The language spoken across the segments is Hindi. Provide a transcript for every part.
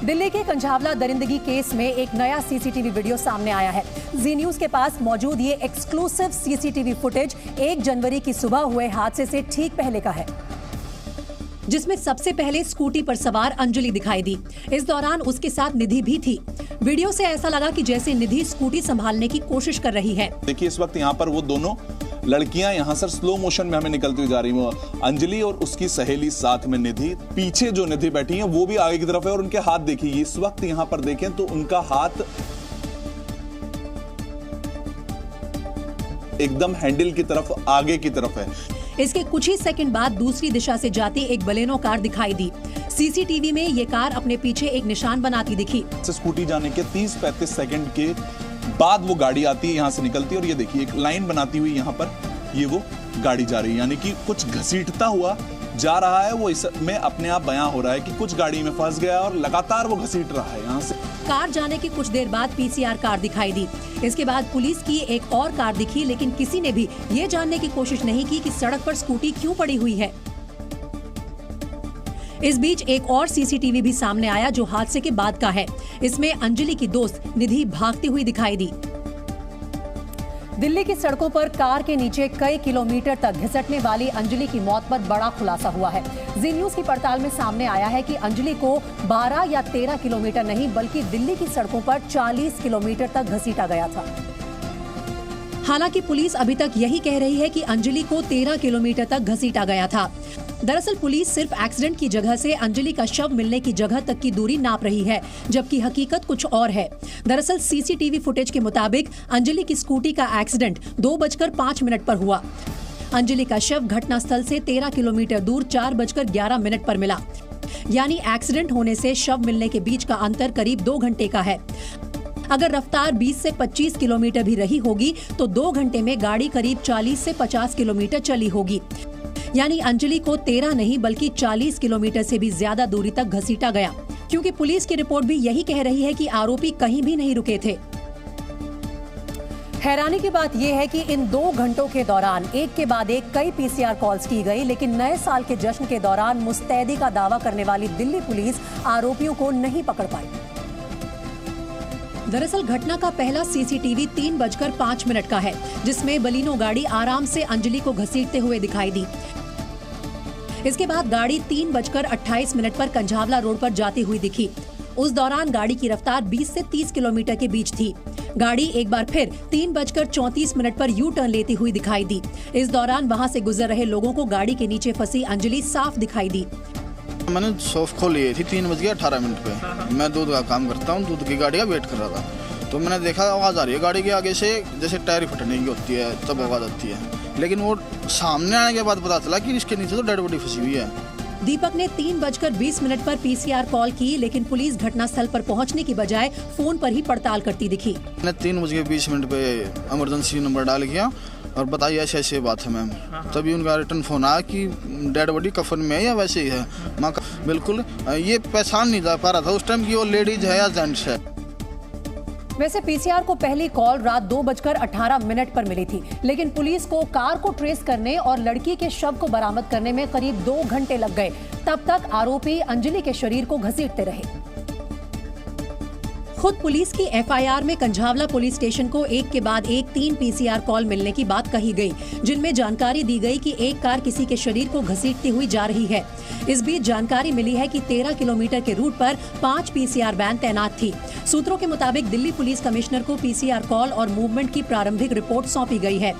दिल्ली के कंझावला दरिंदगी केस में एक नया सीसीटीवी वीडियो सामने आया है। जी न्यूज के पास मौजूद ये एक्सक्लूसिव सीसीटीवी फुटेज 1 जनवरी की सुबह हुए हादसे से ठीक पहले का है, जिसमें सबसे पहले स्कूटी पर सवार अंजलि दिखाई दी। इस दौरान उसके साथ निधि भी थी। वीडियो से ऐसा लगा कि जैसे निधि स्कूटी संभालने की कोशिश कर रही है। देखिए इस वक्त यहाँ पर वो दोनों लड़कियां यहाँ सर स्लो मोशन में हमें निकलती हुई जा रही हैं। अंजलि और उसकी सहेली साथ में निधि, पीछे जो निधि बैठी है वो भी आगे की तरफ है और उनके हाथ देखिए इस वक्त यहाँ पर देखें तो उनका हाथ एकदम हैंडल की तरफ आगे की तरफ है। इसके कुछ ही सेकंड बाद दूसरी दिशा से जाती एक बलेनो कार दिखाई दी। सीसीटीवी में ये कार अपने पीछे एक निशान बनाती दिखी। स्कूटी जाने के 30-35 सेकंड के बाद वो गाड़ी आती है, यहाँ से निकलती है और ये देखिए एक लाइन बनाती हुई यहाँ पर ये वो गाड़ी जा रही है, यानी कि कुछ घसीटता हुआ जा रहा है। वो इसमें अपने आप बयां हो रहा है कि कुछ गाड़ी में फंस गया और लगातार वो घसीट रहा है। यहाँ से कार जाने की कुछ देर बाद पीसीआर कार दिखाई दी। इसके बाद पुलिस की एक और कार दिखी, लेकिन किसी ने भी ये जानने की कोशिश नहीं की कि सड़क पर स्कूटी क्यों पड़ी हुई है। इस बीच एक और सीसीटीवी भी सामने आया जो हादसे के बाद का है। इसमें अंजलि की दोस्त निधि भागती हुई दिखाई दी। दिल्ली की सड़कों पर कार के नीचे कई किलोमीटर तक घिसटने वाली अंजलि की मौत पर बड़ा खुलासा हुआ है। जी न्यूज की पड़ताल में सामने आया है कि अंजलि को 12 या 13 किलोमीटर नहीं बल्कि दिल्ली की सड़कों पर 40 किलोमीटर तक घसीटा गया था। हालांकि पुलिस अभी तक यही कह रही है कि अंजलि को 13 किलोमीटर तक घसीटा गया था। दरअसल पुलिस सिर्फ एक्सीडेंट की जगह से अंजलि का शव मिलने की जगह तक की दूरी नाप रही है, जबकि हकीकत कुछ और है। दरअसल सीसीटीवी फुटेज के मुताबिक अंजलि की स्कूटी का एक्सीडेंट 2:05 पर हुआ। अंजलि का शव घटनास्थल से 13 किलोमीटर दूर 4:11 पर मिला, यानी एक्सीडेंट होने से शव मिलने के बीच का अंतर करीब 2 घंटे का है। अगर रफ्तार 20 से 25 किलोमीटर भी रही होगी तो 2 घंटे में गाड़ी करीब 40 से 50 किलोमीटर चली होगी, यानी अंजलि को 13 नहीं बल्कि 40 किलोमीटर से भी ज्यादा दूरी तक घसीटा गया। क्योंकि पुलिस की रिपोर्ट भी यही कह रही है कि आरोपी कहीं भी नहीं रुके थे। हैरानी की बात यह है कि इन 2 घंटों के दौरान एक के बाद एक कई पीसीआर कॉल्स की गई, लेकिन नए साल के जश्न के दौरान मुस्तैदी का दावा करने वाली दिल्ली पुलिस आरोपियों को नहीं पकड़ पाई। दरअसल घटना का पहला सीसीटीवी 3:05 का है, जिसमें बलिनो गाड़ी आराम से अंजलि को घसीटते हुए दिखाई दी। इसके बाद गाड़ी 3:28 पर कंझावला रोड पर जाती हुई दिखी। उस दौरान गाड़ी की रफ्तार 20 से 30 किलोमीटर के बीच थी। गाड़ी एक बार फिर 3:34 पर यू टर्न लेती हुई दिखाई दी। इस दौरान वहां से गुजर रहे लोगों को गाड़ी के नीचे फंसी अंजलि साफ दिखाई दी। मैंने शॉप खोली थी 3:18 पे। मैं दूध का काम करता हूँ, दूध की गाड़ी का वेट कर रहा था, तो मैंने देखा आवाज़ आ रही है गाड़ी के आगे से, जैसे टायर फटने की होती है तब आवाज़ आती है। लेकिन वो सामने आने के बाद पता चला कि इसके नीचे तो डेड बॉडी फंसी हुई है। दीपक ने 3:20 पर पीसीआर कॉल की, लेकिन पुलिस घटनास्थल पर पहुंचने की बजाय फोन पर ही पड़ताल करती दिखी। मैंने 3:20 पे इमरजेंसी नंबर डाल किया और बताइए ऐसे ऐसे बात है मैम। तभी उनका रिटर्न फोन आया कि डेड बॉडी कफन में है या वैसे ही है। माँ बिल्कुल ये पहचान नहीं जा पा रहा था उस टाइम की वो लेडीज है या जेंट्स है। वैसे पीसीआर को पहली कॉल रात 2:18 पर मिली थी, लेकिन पुलिस को कार को ट्रेस करने और लड़की के शव को बरामद करने में करीब 2 घंटे लग गए। तब तक आरोपी अंजलि के शरीर को घसीटते रहे। खुद पुलिस की एफआईआर में कंझावला पुलिस स्टेशन को एक के बाद एक 3 पीसीआर कॉल मिलने की बात कही गई, जिनमें जानकारी दी गई कि एक कार किसी के शरीर को घसीटती हुई जा रही है। इस बीच जानकारी मिली है कि 13 किलोमीटर के रूट पर 5 पीसीआर वैन तैनात थी। सूत्रों के मुताबिक दिल्ली पुलिस कमिश्नर को पीसीआर कॉल और मूवमेंट की प्रारंभिक रिपोर्ट सौंपी गई है।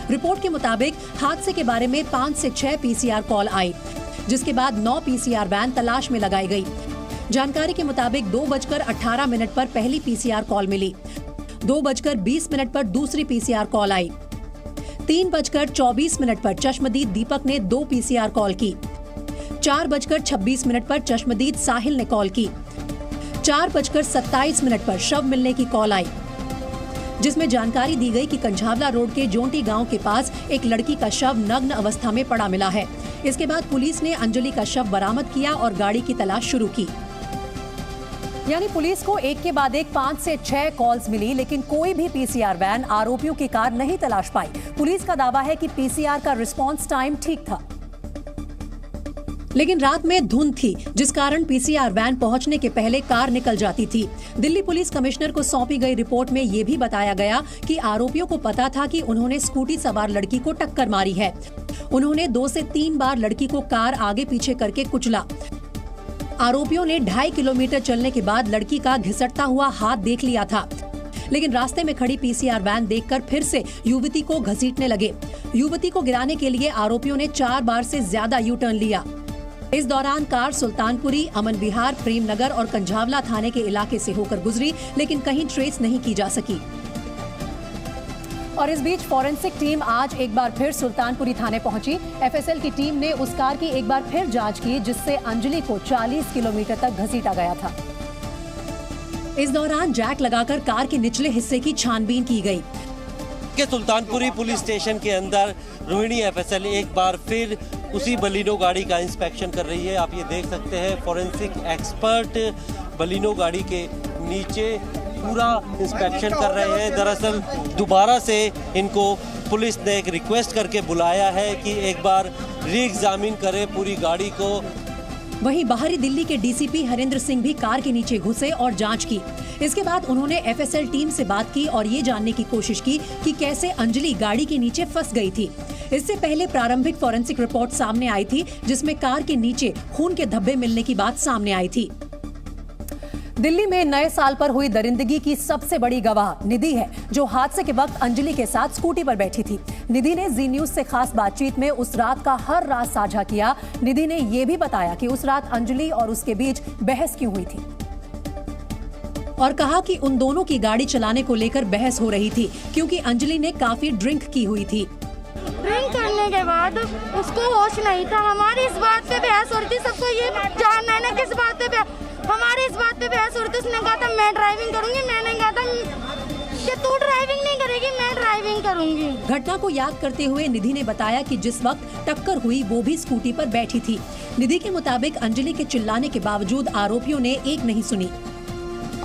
रिपोर्ट के मुताबिक हादसे के बारे में 5 से 6 पीसीआर कॉल आई, जिसके बाद 9 पीसीआर वैन तलाश में लगाई गई। जानकारी के मुताबिक 2:18 पर पहली पीसीआर कॉल मिली, 2:20 पर दूसरी पीसीआर कॉल आई, 3:24 पर चश्मदीद दीपक ने 2 पीसीआर कॉल की, 4:26 पर चश्मदीद साहिल ने कॉल की, 4:27 पर शव मिलने की कॉल आई, जिसमें जानकारी दी गई कि कंझावला रोड के जोंटी गांव के पास एक लड़की का शव नग्न अवस्था में पड़ा मिला है। इसके बाद पुलिस ने अंजलि का शव बरामद किया और गाड़ी की तलाश शुरू की। यानी पुलिस को एक के बाद एक 5 से 6 कॉल्स मिली, लेकिन कोई भी पीसीआर वैन आरोपियों की कार नहीं तलाश पाई। पुलिस का दावा है कि पीसीआर का रिस्पांस टाइम ठीक था। लेकिन रात में धुंध थी, जिस कारण पीसीआर वैन पहुंचने के पहले कार निकल जाती थी। दिल्ली पुलिस कमिश्नर को सौंपी गई रिपोर्ट में ये भी बताया गया कि आरोपियों को पता था कि उन्होंने स्कूटी सवार लड़की को टक्कर मारी है। उन्होंने 2 से 3 बार लड़की को कार आगे पीछे करके कुचला। आरोपियों ने 2.5 किलोमीटर चलने के बाद लड़की का घिसटता हुआ हाथ देख लिया था, लेकिन रास्ते में खड़ी पीसीआर वैन देखकर फिर से युवती को घसीटने लगे। युवती को गिराने के लिए आरोपियों ने 4 बार से ज्यादा यू टर्न लिया। इस दौरान कार सुल्तानपुरी, अमन विहार, प्रेमनगर और कंझावला थाने के इलाके से होकर गुजरी, लेकिन कहीं ट्रेस नहीं की जा सकी। और इस बीच फॉरेंसिक टीम आज एक बार फिर सुल्तानपुरी थाने पहुंची। एफएसएल की टीम ने उस कार की एक बार फिर जांच की जिससे अंजलि को 40 किलोमीटर तक घसीटा गया था। इस दौरान जैक लगाकर कार के निचले हिस्से की छानबीन की गई। के सुल्तानपुरी पुलिस स्टेशन के अंदर रोहिणी एफएसएल एक बार फिर उसी बलिनो गाड़ी का इंस्पेक्शन कर रही है। आप ये देख सकते हैं, फॉरेंसिक एक्सपर्ट बलिनो गाड़ी के नीचे पूरा इंस्पेक्शन कर रहे हैं। दरअसल दोबारा से इनको पुलिस ने एक रिक्वेस्ट करके बुलाया है कि एक बार री एग्जामिन करें पूरी गाड़ी को। वहीं बाहरी दिल्ली के डीसीपी हरेंद्र सिंह भी कार के नीचे घुसे और जांच की। इसके बाद उन्होंने एफएसएल टीम से बात की और ये जानने की कोशिश की कि कैसे अंजलि गाड़ी के नीचे फंस गई थी। इससे पहले प्रारंभिक फॉरेंसिक रिपोर्ट सामने आई थी, जिसमें कार के नीचे खून के धब्बे मिलने की बात सामने आई थी। दिल्ली में नए साल पर हुई दरिंदगी की सबसे बड़ी गवाह निधि है, जो हादसे के वक्त अंजलि के साथ स्कूटी पर बैठी थी। निधि ने जी न्यूज से खास बातचीत में उस रात का हर राज साझा किया। निधि ने ये भी बताया कि उस रात अंजलि और उसके बीच बहस क्यों हुई थी और कहा कि उन दोनों की गाड़ी चलाने को लेकर बहस हो रही थी, क्योंकि अंजलि ने काफी ड्रिंक की हुई थी। ड्रिंक करने के बाद उसको होश नहीं था। हमारी इस बात पे बहस हो रही थी, सबको ये जानना है ना किस बात पे हमारी इस बात पे बहस हो रही थी। उसने कहा था मैं ड्राइविंग करूंगी, मैंने कहा था कि तू ड्राइविंग नहीं करेगी, मैं ड्राइविंग करूंगी। घटना को याद करते हुए निधि ने बताया कि जिस वक्त टक्कर हुई वो भी स्कूटी पर बैठी थी। निधि के मुताबिक अंजलि के चिल्लाने के बावजूद आरोपियों ने एक नहीं सुनी।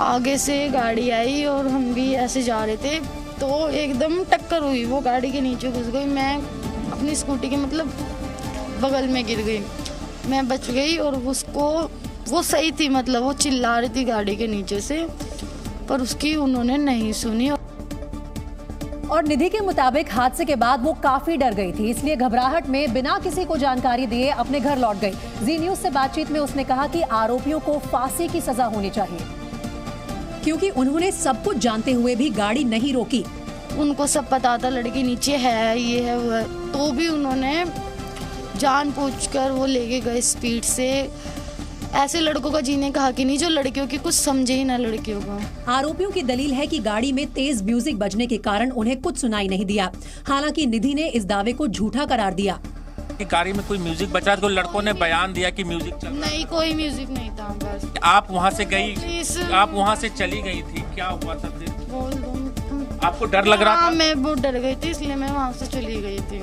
आगे से गाड़ी आई और हम भी ऐसे जा रहे थे तो एकदम टक्कर हुई, वो गाड़ी के नीचे घुस गई। मैं अपनी स्कूटी के मतलब बगल में गिर गई, मैं बच गई और उसको वो सही थी, मतलब वो चिल्ला रही थी गाड़ी के नीचे से, पर उसकी उन्होंने नहीं सुनी। और निधि के मुताबिक हादसे के बाद वो काफी डर गई थी, इसलिए घबराहट में बिना किसी को जानकारी दिए अपने घर लौट गई। जी न्यूज से बातचीत में उसने कहा कि आरोपियों को फांसी की सजा होनी चाहिए, क्योंकि उन्होंने सब कुछ जानते हुए भी गाड़ी नहीं रोकी। उनको सब पता था लड़की नीचे है, ये है वो है, तो भी उन्होंने जानबूझकर वो लेके गए स्पीड से। ऐसे लड़कों का जीने का हक ही नहीं जो लड़कियों की कुछ समझे ही ना लड़कियों को। आरोपियों की दलील है कि गाड़ी में तेज म्यूजिक बजने के कारण उन्हें कुछ सुनाई नहीं दिया। हालांकि निधि ने इस दावे को झूठा करार दिया। कि गाड़ी में कोई म्यूजिक बजा, तो लड़कों ने बयान दिया कि म्यूजिक चल रहा। नहीं, कोई म्यूजिक नहीं था। बस आप वहाँ से गई, आप वहाँ से चली गई थी, क्या हुआ था फिर? बोल दो, आपको डर लग रहा था? मैं बहुत डर गई थी, इसलिए मैं वहाँ से चली गई थी।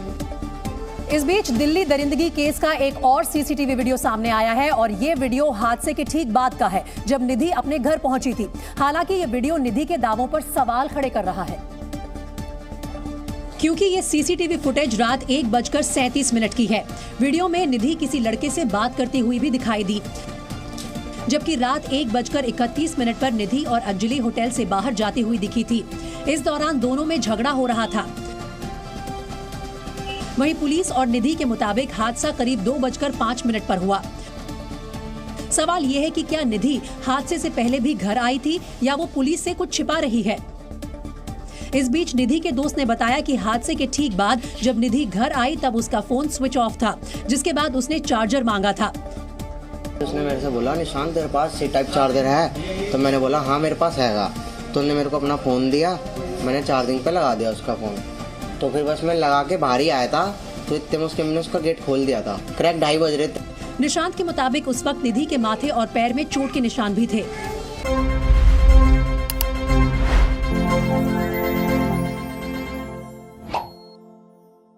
इस बीच दिल्ली दरिंदगी केस का एक और सीसीटीवी वीडियो सामने आया है और ये वीडियो हादसे के ठीक बाद का है, जब निधि अपने घर पहुंची थी। हालांकि ये वीडियो निधि के दावों पर सवाल खड़े कर रहा है, क्योंकि ये सीसीटीवी फुटेज रात 1:37 की है। वीडियो में निधि किसी लड़के से बात करती हुई भी दिखाई दी, जबकि रात 1:31 पर निधि और अंजलि होटल से बाहर जाती हुई दिखी थी। इस दौरान दोनों में झगड़ा हो रहा था। वहीं पुलिस और निधि के मुताबिक हादसा करीब 2:05 पर हुआ। सवाल यह है कि क्या निधि हादसे से पहले भी घर आई थी या वो पुलिस से कुछ छिपा रही है। इस बीच निधि के दोस्त ने बताया कि हादसे के ठीक बाद जब निधि घर आई तब उसका फोन स्विच ऑफ था, जिसके बाद उसने चार्जर मांगा था। उसने मेरे से बोला, निशान तेरे पास सी टाइप चार्जर है? तो मैंने बोला हाँ मेरे पास हैगा। तो उन्होंने मेरे को अपना फ़ोन दिया, मैंने चार्जिंग पे लगा दिया उसका फ़ोन। तो फिर बस मैं लगा के बाहर ही आया था, तो इतने में मैंने उसका गेट खोल दिया था। करेक्ट 2:30 बज रहे थे। निशांत के मुताबिक उस वक्त निधि के माथे और पैर में चोट के निशान भी थे।